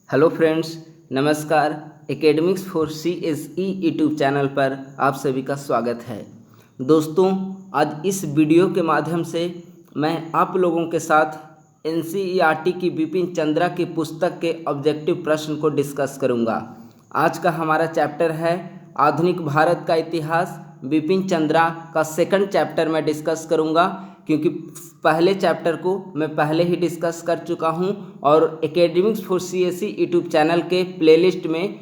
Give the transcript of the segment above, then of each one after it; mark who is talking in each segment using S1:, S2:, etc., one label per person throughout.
S1: Hello friends, नमस्कार। Academics for C S E YouTube channel पर आप सभी का स्वागत है। दोस्तों, आज इस वीडियो के माध्यम से मैं आप लोगों के साथ एनसीईआरटी की बिपिन चंद्रा की पुस्तक के ऑब्जेक्टिव प्रश्न को डिस्कस करूंगा। आज का हमारा चैप्टर है आधुनिक भारत का इतिहास। बिपिन चंद्रा का सेकंड चैप्टर मैं डिस्कस करूंगा, क्योंकि पहले चैप्टर को मैं पहले ही डिस्कस कर चुका हूं और academics for CSE YouTube channel के प्लेलिस्ट में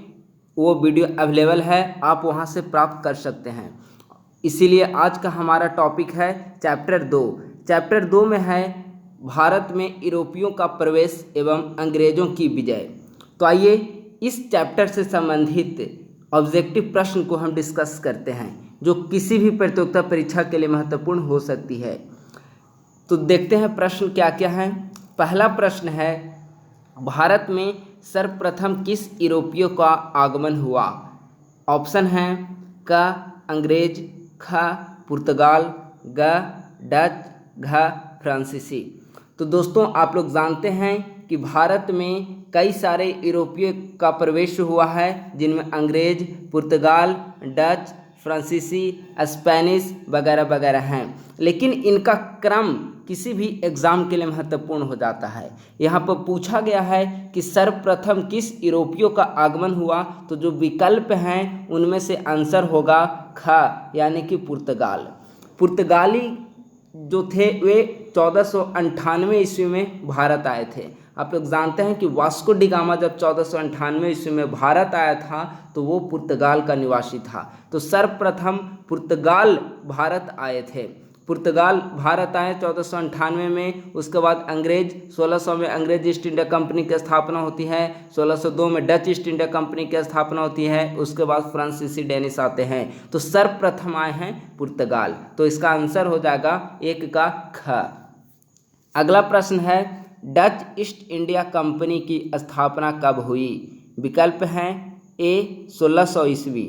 S1: वो वीडियो अवेलेबल है, आप वहां से प्राप्त कर सकते हैं। इसीलिए आज का हमारा टॉपिक है चैप्टर 2। चैप्टर 2 में है भारत में यूरोपियों का प्रवेश एवं अंग्रेजों की विजय। तो आइए इस चैप्टर से संबंधित ऑब्जेक्टिव प्रश्न को हम डिस्कस करते हैं, जो किसी भी प्रतियोगिता परीक्षा के लिए महत्वपूर्ण हो सकती है। तो देखते हैं प्रश्न क्या क्या है। पहला प्रश्न है, भारत में सर्वप्रथम किस यूरोपियों का आगमन हुआ? ऑप्शन है क अंग्रेज, ख पुर्तगाल, ग डच, घ फ्रांसीसी। तो दोस्तों, आप लोग जानते हैं कि भारत में कई सारे यूरोपियों का प्रवेश हुआ है, जिनमें अंग्रेज, पुर्तगाल, डच, फ्रांसीसी, स्पेनिश वगैरह वगैरह हैं। लेकिन इनका क्रम किसी भी एग्ज़ाम के लिए महत्वपूर्ण हो जाता है। यहाँ पर पूछा गया है कि सर्वप्रथम किस यूरोपियों का आगमन हुआ, तो जो विकल्प हैं उनमें से आंसर होगा ख, यानी कि पुर्तगाल। पुर्तगाली जो थे वे 1498 ईस्वी में भारत आए थे। आप लोग जानते हैं कि वास्को डी गामा जब 1498 ईस्वी में भारत आया था तो वो पुर्तगाल का निवासी था। तो सर्वप्रथम पुर्तगाल भारत आए थे। पुर्तगाल भारत आए 1498 में। उसके बाद अंग्रेज 1600 में अंग्रेज ईस्ट इंडिया कंपनी की स्थापना होती है। 1602 में डच ईस्ट इंडिया कंपनी की स्थापना होती है। उसके बाद फ्रांसीसी डेनिश आते हैं। तो सर्वप्रथम आए हैं पुर्तगाल। तो इसका आंसर हो जाएगा एक का ख। अगला प्रश्न है, डच ईस्ट इंडिया कंपनी की स्थापना कब हुई? विकल्प हैं ए 1600 ईस्वी,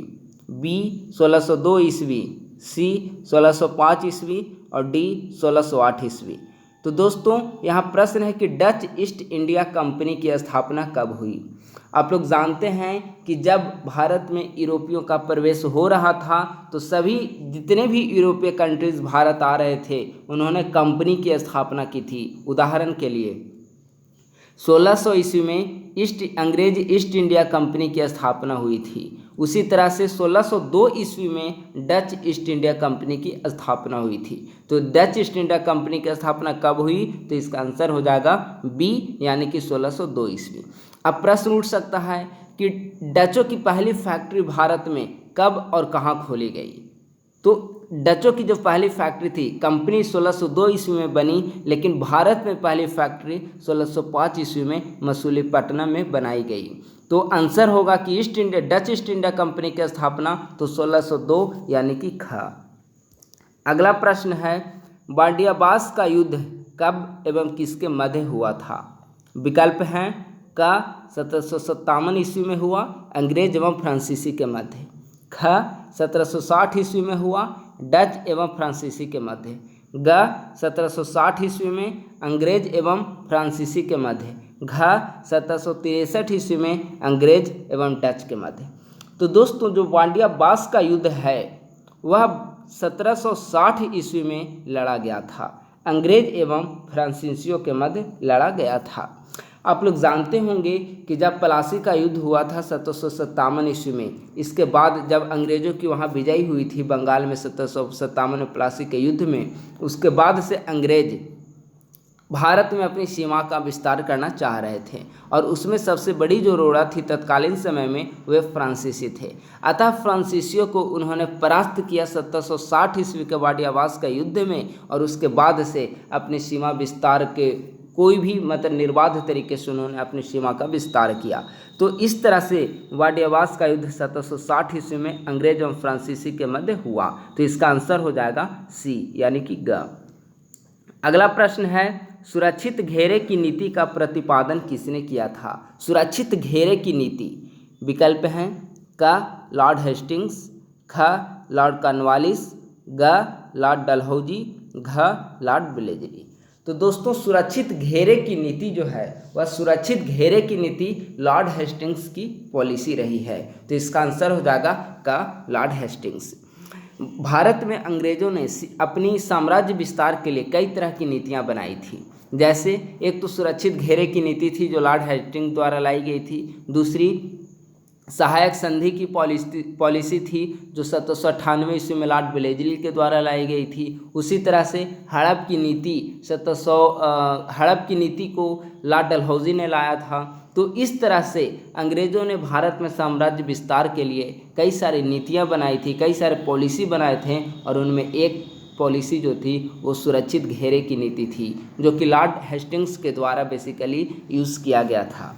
S1: बी 1602 ईस्वी, सी 1605 ईस्वी और डी 1608 ईस्वी। तो दोस्तों, यहाँ प्रश्न है कि डच ईस्ट इंडिया कंपनी की स्थापना कब हुई? आप लोग जानते हैं कि जब भारत में यूरोपियों का प्रवेश हो रहा था तो सभी जितने भी यूरोपीय कंट्रीज भारत आ रहे थे उन्होंने कंपनी की स्थापना की थी। उदाहरण के लिए 1600 ईस्वी में अंग्रेज ईस्ट इंडिया कंपनी की स्थापना हुई थी। उसी तरह से 1602 ईस्वी में डच ईस्ट इंडिया कंपनी की स्थापना हुई थी। तो डच ईस्ट इंडिया कंपनी की स्थापना कब हुई? तो इसका आंसर हो जाएगा बी, यानी कि 1602 ईस्वी। अब प्रश्न उठ सकता है कि डचों की पहली फैक्ट्री भारत में कब और कहाँ खोली गई? तो डचों की जो पहली फैक्ट्री थी, कंपनी 1602 ईस्वी में बनी, लेकिन भारत में पहली फैक्ट्री 1605 ईस्वी में मसूलीपट्टनम में बनाई गई। तो आंसर होगा कि डच ईस्ट इंडिया कंपनी की स्थापना तो 1602, यानी कि ख। अगला प्रश्न है, वाडियाबास का युद्ध कब एवं किसके मध्य हुआ था? विकल्प हैं क 1757 ईस्वी में हुआ, अंग्रेज एवं फ्रांसीसी के मध्य, ख 1760 ईस्वी में हुआ, डच एवं फ्रांसीसी के मध्य, ग 1760 ईस्वी में अंग्रेज एवं फ्रांसीसी के मध्य, घ 1763 ईस्वी में अंग्रेज एवं डच के मध्य। तो दोस्तों, जो वाडियाबास का युद्ध है वह 1760 ईस्वी में लड़ा गया था। अंग्रेज एवं फ्रांसीसियों के मध्य लड़ा गया था। आप लोग जानते होंगे कि जब प्लासी का युद्ध हुआ था 1757 ईस्वी में, इसके बाद जब अंग्रेज़ों की वहाँ विजय हुई थी बंगाल में 1757 में प्लासी के युद्ध में, उसके बाद से अंग्रेज भारत में अपनी सीमा का विस्तार करना चाह रहे थे और उसमें सबसे बड़ी जो रोड़ा थी तत्कालीन समय में वे फ्रांसीसी थे। अतः फ्रांसीसियों को उन्होंने परास्त किया 1760 ईस्वी के वाडियाबास का युद्ध में, और उसके बाद से अपनी सीमा विस्तार के कोई भी निर्बाध तरीके से उन्होंने अपनी सीमा का विस्तार किया। तो इस तरह से वाडियाबास का युद्ध 1760 ईस्वी में अंग्रेज एवं फ्रांसीसी के मध्य हुआ। तो इसका आंसर हो जाएगा सी, यानी कि ग। अगला प्रश्न है, सुरक्षित घेरे की नीति का प्रतिपादन किसने किया था? सुरक्षित घेरे की नीति विकल्प हैं क लॉर्ड हेस्टिंग्स, ख लॉर्ड कॉर्नवालिस, ग लॉर्ड डलहौजी, घ लॉर्ड ब्लेजली। तो दोस्तों सुरक्षित घेरे की नीति जो है वह सुरक्षित घेरे की नीति लॉर्ड हेस्टिंग्स की पॉलिसी रही है। तो इसका आंसर हो जाएगा का लॉर्ड हेस्टिंग्स। भारत में अंग्रेजों ने अपनी साम्राज्य विस्तार के लिए कई तरह की नीतियां बनाई थी। जैसे एक तो सुरक्षित घेरे की नीति थी जो लॉर्ड हेस्टिंग्स द्वारा लाई गई थी। दूसरी सहायक संधि की पॉलिसी थी जो 1798 ईस्वी में लॉर्ड वेलेस्ली के द्वारा लाई गई थी। उसी तरह से हड़प की नीति हड़प की नीति को लॉर्ड डलहौजी ने लाया था। तो इस तरह से अंग्रेज़ों ने भारत में साम्राज्य विस्तार के लिए कई सारी नीतियां बनाई थी, कई सारे पॉलिसी बनाए थे, और उनमें एक पॉलिसी जो थी वो सुरक्षित घेरे की नीति थी जो कि लॉर्ड हेस्टिंग्स के द्वारा बेसिकली यूज़ किया गया था।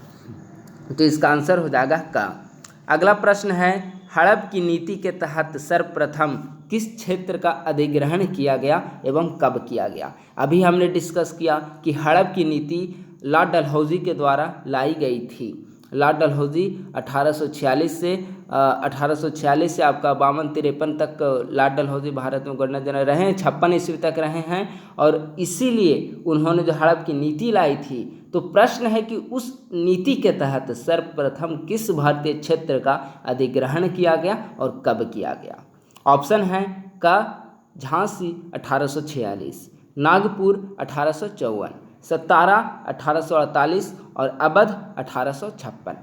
S1: तो इसका आंसर हो जाएगा का। अगला प्रश्न है, हड़प की नीति के तहत सर्वप्रथम किस क्षेत्र का अधिग्रहण किया गया एवं कब किया गया। अभी हमने डिस्कस किया कि हड़प की नीति लॉर्ड डलहौजी के द्वारा लाई गई थी। लॉर्ड डलहौजी 1846 से आपका 52-53 तक लॉर्ड डलहौजी भारत में गवर्नर जनरल रहे हैं, 56 ईस्वी तक रहे हैं, और इसीलिए उन्होंने जो हड़प की नीति लाई थी। तो प्रश्न है कि उस नीति के तहत सर्वप्रथम किस भारतीय क्षेत्र का अधिग्रहण किया गया और कब किया गया। ऑप्शन है का झांसी 1846, नागपुर 1854, सतारा 1848 और अवध 1856।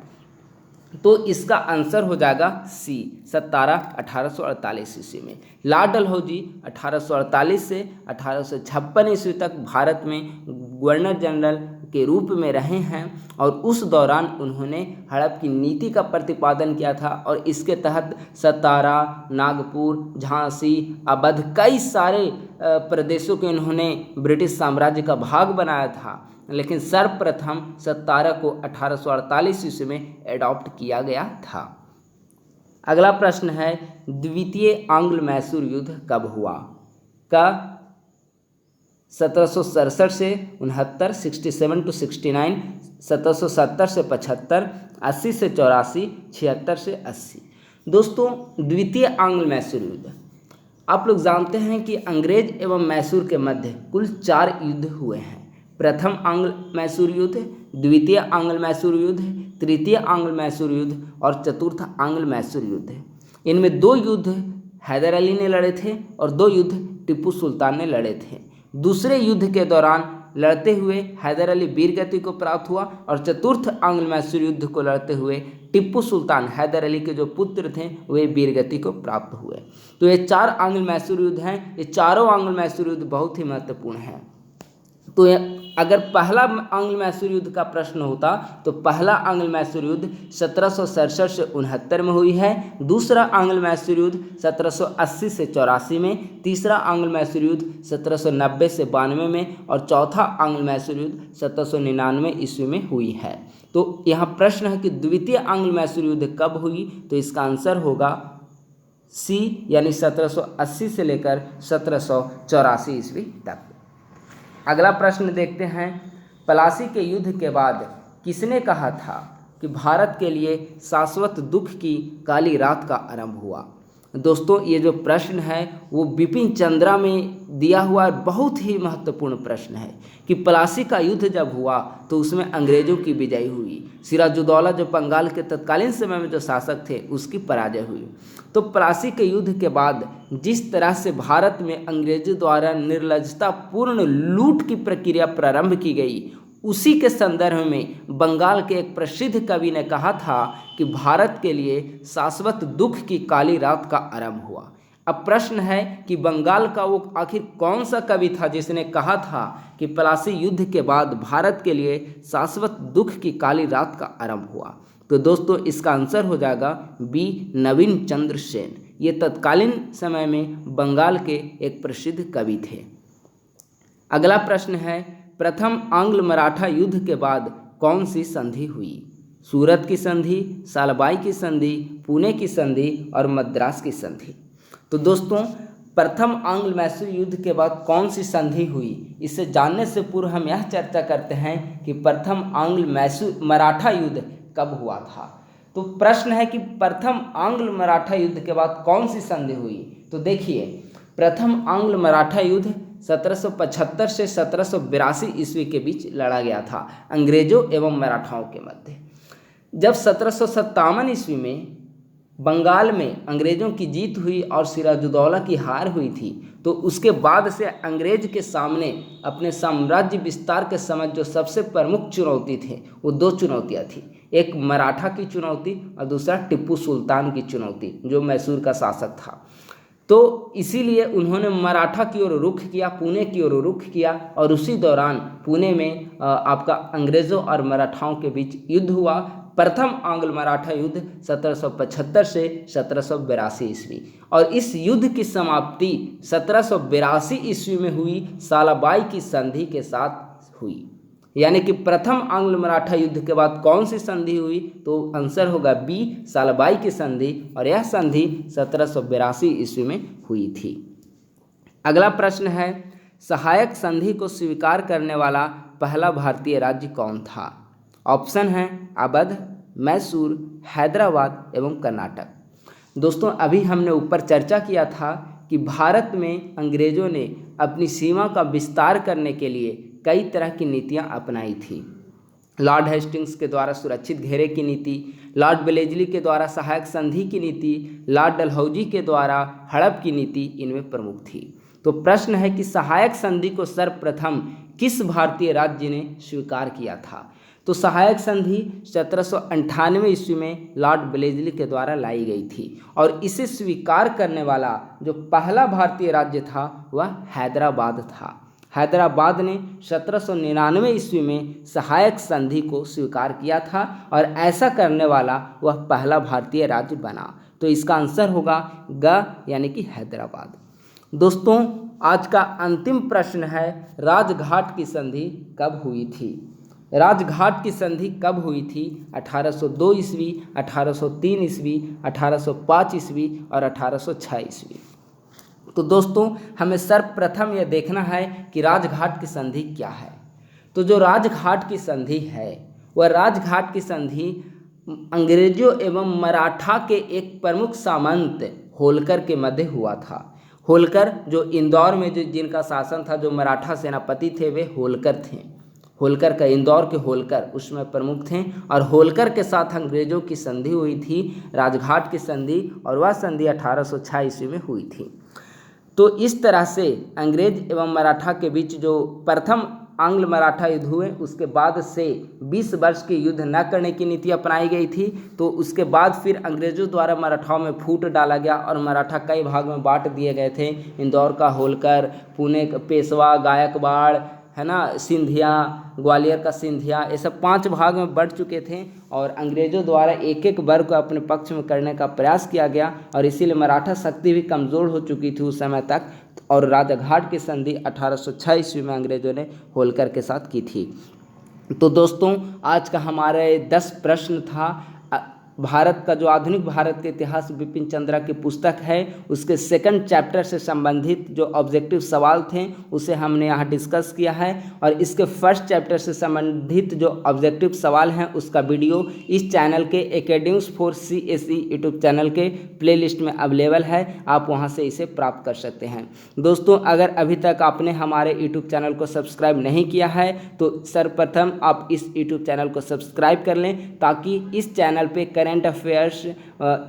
S1: तो इसका आंसर हो जाएगा सी, सतारा 1848 ईस्वी में। लॉर्ड डलहौजी 1848 से 1856 ईस्वी तक भारत में गवर्नर जनरल के रूप में रहे हैं, और उस दौरान उन्होंने हड़प की नीति का प्रतिपादन किया था, और इसके तहत सतारा, नागपुर, झांसी, अवध कई सारे प्रदेशों के उन्होंने ब्रिटिश साम्राज्य का भाग बनाया था। लेकिन सर्वप्रथम सतारा को 1848 ईस्वी में एडॉप्ट किया गया था। अगला प्रश्न है, द्वितीय आंग्ल मैसूर युद्ध कब हुआ। का 1767 से 69, 67 to 69, 1770 से 75, 80 से 84, 76 से 80। दोस्तों द्वितीय आंग्ल मैसूर युद्ध, आप लोग जानते हैं कि अंग्रेज एवं मैसूर के मध्य कुल 4 युद्ध हुए हैं। प्रथम आंग्ल मैसूर युद्ध, द्वितीय आंग्ल मैसूर युद्ध, तृतीय आंग्ल मैसूर युद्ध और चतुर्थ आंग्ल मैसूर युद्ध। इनमें 2 युद्ध हैदर अली ने लड़े थे और 2 युद्ध टिप्पू सुल्तान ने लड़े थे। दूसरे युद्ध के दौरान लड़ते हुए हैदर अली वीरगति को प्राप्त हुआ, और चतुर्थ आंग्ल मैसूर युद्ध को लड़ते हुए टिप्पू सुल्तान हैदर अली के जो पुत्र थे वे वीरगति को प्राप्त हुए। तो ये 4 आंग्ल मैसूर युद्ध हैं। ये चारों आंग्ल मैसूर युद्ध बहुत ही महत्वपूर्ण हैं। तो अगर पहला आंग्ल मैसूर युद्ध का प्रश्न होता तो पहला आंग्ल मैसूर युद्ध 1767 से 69 में हुई है। दूसरा आंग्ल मैसूर युद्ध 1780 से 84 में, तीसरा आंग्ल मैसूर युद्ध 1790 से 92 में, और चौथा आंग्ल मैसूर युद्ध 1799 ईस्वी में हुई है। तो यहाँ प्रश्न है कि द्वितीय आंग्ल मैसूर युद्ध कब हुई, तो इसका आंसर होगा सी, यानी 1780 से लेकर 1784 ईस्वी तक। अगला प्रश्न देखते हैं, प्लासी के युद्ध के बाद किसने कहा था कि भारत के लिए शाश्वत दुख की काली रात का आरंभ हुआ। दोस्तों ये जो प्रश्न है वो बिपिन चंद्रा में दिया हुआ बहुत ही महत्वपूर्ण प्रश्न है कि प्लासी का युद्ध जब हुआ तो उसमें अंग्रेज़ों की विजय हुई। सिराजुद्दौला जो बंगाल के तत्कालीन समय में जो शासक थे उसकी पराजय हुई। तो प्लासी के युद्ध के बाद जिस तरह से भारत में अंग्रेजों द्वारा निर्लज्जतापूर्ण लूट की प्रक्रिया प्रारंभ की गई, उसी के संदर्भ में बंगाल के एक प्रसिद्ध कवि ने कहा था कि भारत के लिए शाश्वत दुख की काली रात का आरंभ हुआ। अब प्रश्न है कि बंगाल का वो आखिर कौन सा कवि था जिसने कहा था कि प्लासी युद्ध के बाद भारत के लिए शाश्वत दुख की काली रात का आरंभ हुआ। तो दोस्तों इसका आंसर हो जाएगा बी, नवीन चंद्र सेन। ये तत्कालीन समय में बंगाल के एक प्रसिद्ध कवि थे। अगला प्रश्न है, प्रथम आंग्ल मराठा युद्ध के बाद कौन सी संधि हुई। सूरत की संधि, सालबाई की संधि, पुणे की संधि और मद्रास की संधि। तो दोस्तों प्रथम आंग्ल मैसूर युद्ध के बाद कौन सी संधि हुई, इसे जानने से पूर्व हम यह चर्चा करते हैं कि प्रथम आंग्ल मैसूर मराठा युद्ध कब हुआ था। तो प्रश्न है कि प्रथम आंग्ल मराठा युद्ध के बाद कौन सी संधि हुई। तो देखिए प्रथम आंग्ल मराठा युद्ध 1775 से 1782 ईस्वी के बीच लड़ा गया था अंग्रेजों एवं मराठाओं के मध्य। जब 1757 ईस्वी में बंगाल में अंग्रेजों की जीत हुई और सिराजुद्दौला की हार हुई थी, तो उसके बाद से अंग्रेज के सामने अपने साम्राज्य विस्तार के समय जो सबसे प्रमुख चुनौती थे वो दो चुनौतियाँ थी। एक मराठा की चुनौती और दूसरा टिप्पू सुल्तान की चुनौती जो मैसूर का शासक था। तो इसीलिए उन्होंने मराठा की ओर रुख किया, पुणे की ओर रुख किया और उसी दौरान पुणे में आपका अंग्रेज़ों और मराठाओं के बीच युद्ध हुआ। प्रथम आंग्ल मराठा युद्ध 1775 से 1782 ईस्वी, और इस युद्ध की समाप्ति 1782 ईस्वी में हुई सालाबाई की संधि के साथ हुई। यानी कि प्रथम आंग्ल मराठा युद्ध के बाद कौन सी संधि हुई, तो आंसर होगा बी, सालाबाई की संधि, और यह संधि 1782 ईस्वी में हुई थी। अगला प्रश्न है, सहायक संधि को स्वीकार करने वाला पहला भारतीय राज्य कौन था? ऑप्शन है अवध, मैसूर, हैदराबाद एवं कर्नाटक। दोस्तों, अभी हमने ऊपर चर्चा किया था कि भारत में अंग्रेजों ने अपनी सीमा का विस्तार करने के लिए कई तरह की नीतियां अपनाई थी। लॉर्ड हेस्टिंग्स के द्वारा सुरक्षित घेरे की नीति, लॉर्ड वेलेस्ली के द्वारा सहायक संधि की नीति, लॉर्ड डलहौजी के द्वारा हड़प की नीति इनमें प्रमुख थी। तो प्रश्न है कि सहायक संधि को सर्वप्रथम किस भारतीय राज्य ने स्वीकार किया था? तो सहायक संधि 1798 ईस्वी में लॉर्ड वेलेस्ली के द्वारा लाई गई थी, और इसे स्वीकार करने वाला जो पहला भारतीय राज्य था वह हैदराबाद था। हैदराबाद ने 1799 ईस्वी में सहायक संधि को स्वीकार किया था और ऐसा करने वाला वह पहला भारतीय राज्य बना। तो इसका आंसर होगा ग, यानी कि हैदराबाद। दोस्तों, आज का अंतिम प्रश्न है, राजघाट की संधि कब हुई थी? राजघाट की संधि कब हुई थी? 1802 ईस्वी, 1803 ईस्वी, 1805 ईस्वी और 1806 ईस्वी। तो दोस्तों, हमें सर्वप्रथम यह देखना है कि राजघाट की संधि क्या है। तो जो राजघाट की संधि है वह राजघाट की संधि अंग्रेजों एवं मराठा के एक प्रमुख सामंत होलकर के मध्य हुआ था। होलकर जो इंदौर में जिनका शासन था, जो मराठा सेनापति थे, वे होलकर थे। होलकर का, इंदौर के होलकर उसमें प्रमुख थे, और होलकर के साथ अंग्रेजों की संधि हुई थी, राजघाट की संधि, और वह संधि 1806 ईस्वी में हुई थी। तो इस तरह से अंग्रेज एवं मराठा के बीच जो प्रथम आंग्ल मराठा युद्ध हुए, उसके बाद से 20 वर्ष के युद्ध न करने की नीति अपनाई गई थी। तो उसके बाद फिर अंग्रेजों द्वारा मराठाओं में फूट डाला गया और मराठा कई भाग में बांट दिए गए थे। इंदौर का होलकर, पुणे का पेशवा, गायकवाड़, है ना, सिंधिया, ग्वालियर का सिंधिया, ये सब 5 भाग में बढ़ चुके थे, और अंग्रेजों द्वारा एक एक वर्ग को अपने पक्ष में करने का प्रयास किया गया, और इसीलिए मराठा शक्ति भी कमज़ोर हो चुकी थी उस समय तक। और राजघाट की संधि 1806 ईस्वी में अंग्रेजों ने होलकर के साथ की थी। तो दोस्तों, आज का हमारे 10 प्रश्न था। भारत का जो आधुनिक भारत के इतिहास बिपिन चंद्रा की पुस्तक है, उसके 2nd चैप्टर से संबंधित जो ऑब्जेक्टिव सवाल थे उसे हमने यहाँ डिस्कस किया है, और इसके 1st चैप्टर से संबंधित जो ऑब्जेक्टिव सवाल हैं उसका वीडियो इस चैनल के academics for CSE YouTube channel के प्लेलिस्ट में अवेलेबल है, आप वहाँ से इसे प्राप्त कर सकते हैं। दोस्तों, अगर अभी तक आपने हमारे यूट्यूब चैनल को सब्सक्राइब नहीं किया है तो सर्वप्रथम आप इस यूट्यूब चैनल को सब्सक्राइब कर लें, ताकि इस चैनल पे करंट अफेयर्स,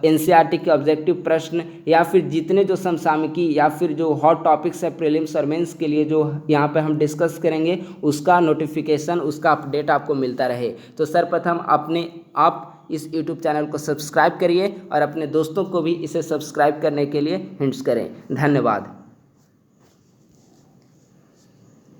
S1: NCERT के ऑब्जेक्टिव प्रश्न, या फिर जितने जो समसामयिकी या फिर जो हॉट टॉपिक्स है प्रीलिम्स और मेंस के लिए जो यहाँ पे हम डिस्कस करेंगे, उसका नोटिफिकेशन, उसका अपडेट आपको मिलता रहे। तो सर्वप्रथम आप इस YouTube चैनल को सब्सक्राइब करिए और अपने दोस्तों को भी इसे सब्सक्राइब करने के लिए हिंट्स करें। धन्यवाद।